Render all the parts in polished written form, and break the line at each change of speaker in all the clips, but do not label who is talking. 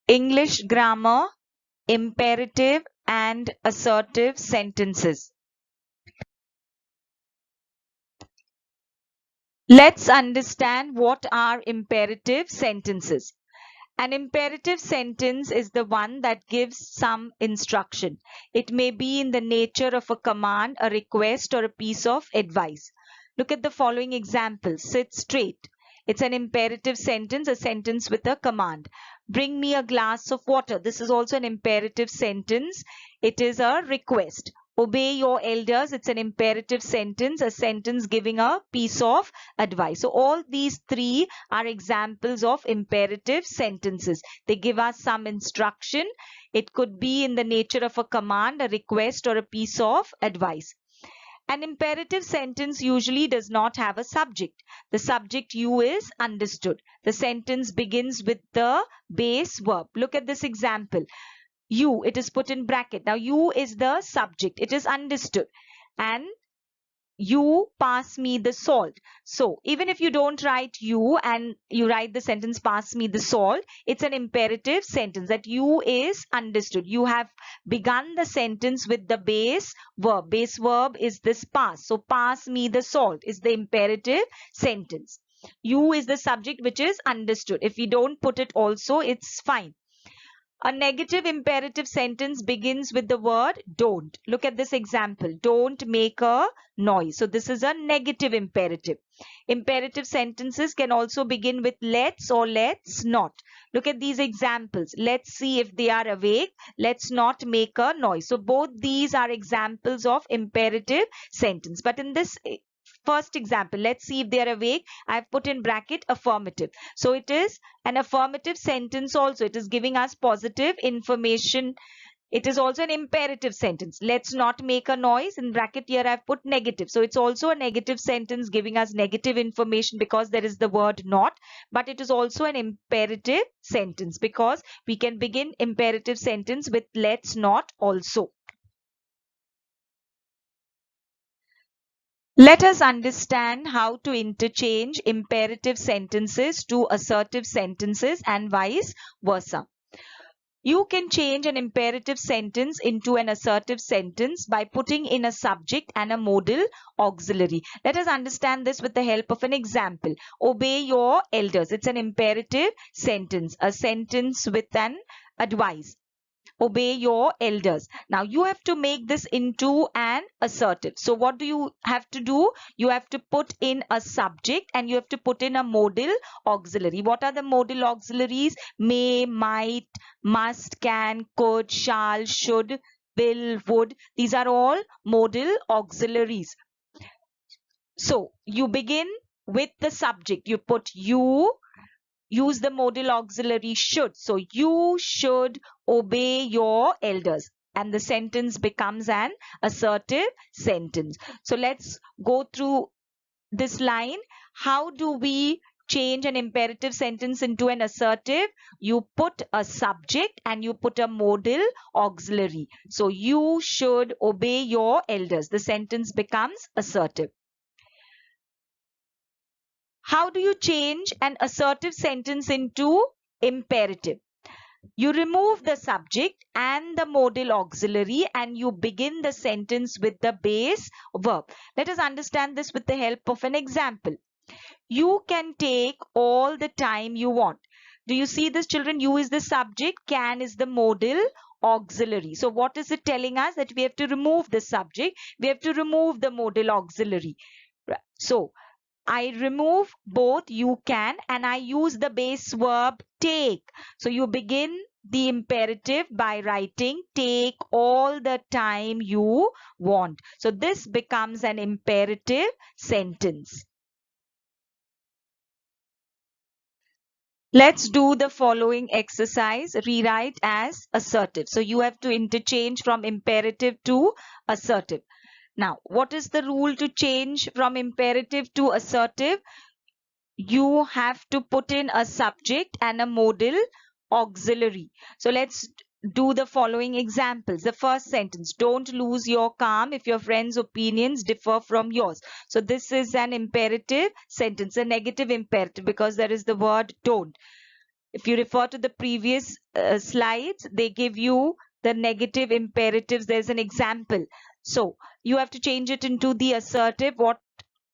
English grammar, imperative and assertive sentences. Let's understand what are imperative sentences. An imperative sentence is the one that gives some instruction. It may be in the nature of a command, a request, or a piece of advice. Look at the following example. Sit straight. It's an imperative sentence, a sentence with a command. Bring me a glass of water. This is also an imperative sentence. It is a request. Obey your elders. It's an imperative sentence, a sentence giving a piece of advice. So all these three are examples of imperative sentences. They give us some instruction. It could be in the nature of a command, a request, or a piece of advice. An imperative sentence usually does not have a subject. The subject you is understood. The sentence begins with the base verb. Look at this example. You, it is put in bracket. Now you is the subject. It is understood. And you pass me the salt. So even if you don't write you and you write the sentence pass me the salt, it's an imperative sentence that you is understood. You have begun the sentence with the base verb. Base verb is this pass. So pass me the salt is the imperative sentence. You is the subject which is understood. If we don't put it also, it's fine. A negative imperative sentence begins with the word don't. Look at this example. Don't make a noise. So this is a negative imperative. Imperative sentences can also begin with let's or let's not. Look at these examples. Let's see if they are awake. Let's not make a noise. So both these are examples of imperative sentence. But in this first example, let's see if they are awake. I've put in bracket affirmative. So it is an affirmative sentence also. It is giving us positive information. It is also an imperative sentence. Let's not make a noise. In bracket here I've put negative. So it's also a negative sentence giving us negative information because there is the word not. But it is also an imperative sentence because we can begin imperative sentence with let's not also. Let us understand how to interchange imperative sentences to assertive sentences and vice versa. You can change an imperative sentence into an assertive sentence by putting in a subject and a modal auxiliary. Let us understand this with the help of an example. Obey your elders. It's an imperative sentence, a sentence with an advice. Obey your elders. Now you have to make this into an assertive. So what do you have to do? You have to put in a subject and you have to put in a modal auxiliary. What are the modal auxiliaries? May, might, must, can, could, shall, should, will, would. These are all modal auxiliaries. So you begin with the subject. You put you, use the modal auxiliary should. So you should obey your elders. And the sentence becomes an assertive sentence. So let's go through this line. How do we change an imperative sentence into an assertive? You put a subject and you put a modal auxiliary. So you should obey your elders. The sentence becomes assertive. How do you change an assertive sentence into imperative? You remove the subject and the modal auxiliary and you begin the sentence with the base verb. Let us understand this with the help of an example. You can take all the time you want. Do you see this, children? You is the subject, can is the modal auxiliary. So what is it telling us? That we have to remove the subject, we have to remove the modal auxiliary. So I remove both you can and I use the base verb take. So you begin the imperative by writing take all the time you want. So this becomes an imperative sentence. Let's do the following exercise. Rewrite as assertive. So you have to interchange from imperative to assertive. Now, what is the rule to change from imperative to assertive? You have to put in a subject and a modal auxiliary. So let's do the following examples. The first sentence, don't lose your calm if your friends' opinions differ from yours. So this is an imperative sentence, a negative imperative because there is the word don't. If you refer to the previous slides, they give you the negative imperatives. There's an example. So you have to change it into the assertive.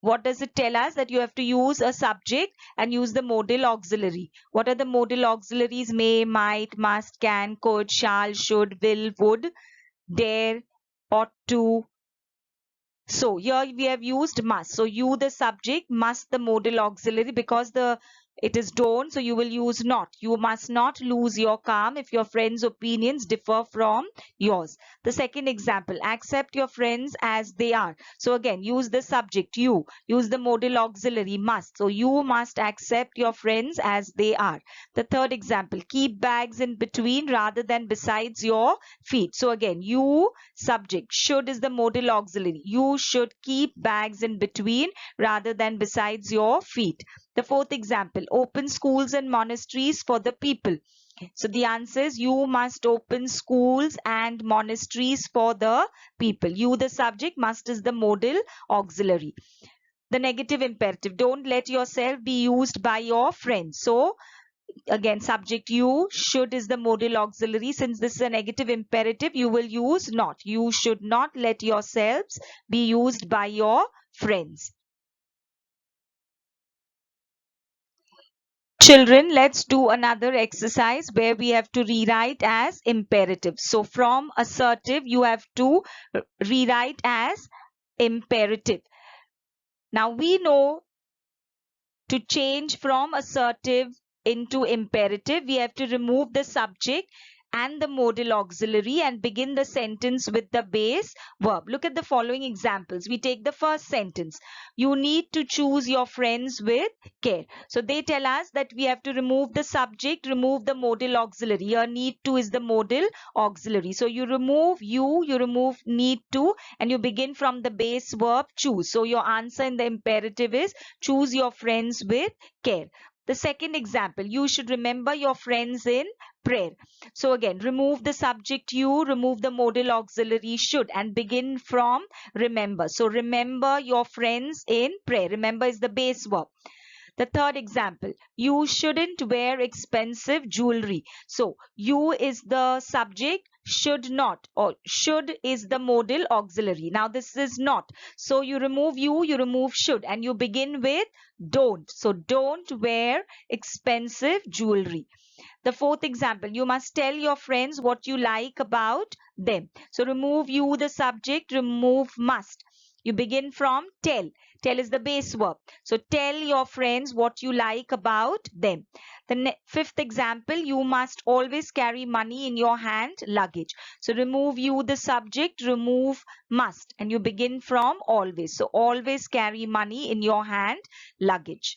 What does it tell us? That you have to use a subject and use the modal auxiliary. What are the modal auxiliaries? May, might, must, can, could, shall, should, will, would, dare, ought to. So here we have used must. So you the subject, must the modal auxiliary, because it is don't, so you will use not. You must not lose your calm if your friends' opinions differ from yours. The second example, accept your friends as they are. So again, use the subject you, use the modal auxiliary must. So you must accept your friends as they are. The third example, keep bags in between rather than besides your feet. So again, you subject, should is the modal auxiliary. You should keep bags in between rather than besides your feet. The fourth example, open schools and monasteries for the people. So the answer is you must open schools and monasteries for the people. You the subject, must is the modal auxiliary. The negative imperative, don't let yourself be used by your friends. So again, subject you, should is the modal auxiliary. Since this is a negative imperative, you will use not. You should not let yourselves be used by your friends. Children, let's do another exercise where we have to rewrite as imperative. So from assertive, you have to rewrite as imperative. Now we know to change from assertive into imperative, we have to remove the subject and the modal auxiliary and begin the sentence with the base verb. Look at the following examples. We take the first sentence. You need to choose your friends with care. So they tell us that we have to remove the subject, remove the modal auxiliary. Here need to is the modal auxiliary. So you remove you remove need to, and you begin from the base verb choose. So your answer in the imperative is choose your friends with care. The second example, you should remember your friends in prayer. So again, remove the subject you, remove the modal auxiliary should, and begin from remember. So remember your friends in prayer. Remember is the base verb. The third example, you shouldn't wear expensive jewelry. So you is the subject, should not, or should is the modal auxiliary. Now this is not. So you remove you remove should, and you begin with don't. So don't wear expensive jewelry. The fourth example, you must tell your friends what you like about them. So remove you the subject, remove must. You begin from tell. Tell is the base verb. So tell your friends what you like about them. The fifth example, you must always carry money in your hand luggage. So remove you the subject, remove must, and you begin from always. So always carry money in your hand luggage.